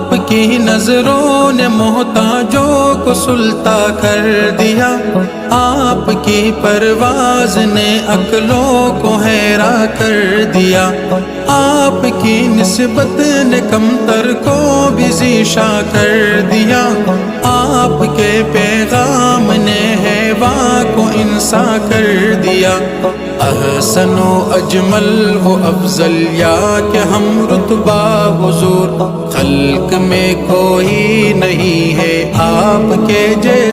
आपकी नजरों ने मोहताजों को सुल्ता कर दिया, आपकी परवाज ने अक्लों को हैरा कर दिया, आपकी निस्बत ने कमतर को भी ज़ीशा कर दिया, आपके पैगाम ने हैवा को इंसा कर दिया। अहसनो अजमल वो अफजल या कि हम रुतबा हुजूर, खल्क में कोई नहीं है आपके जैसा।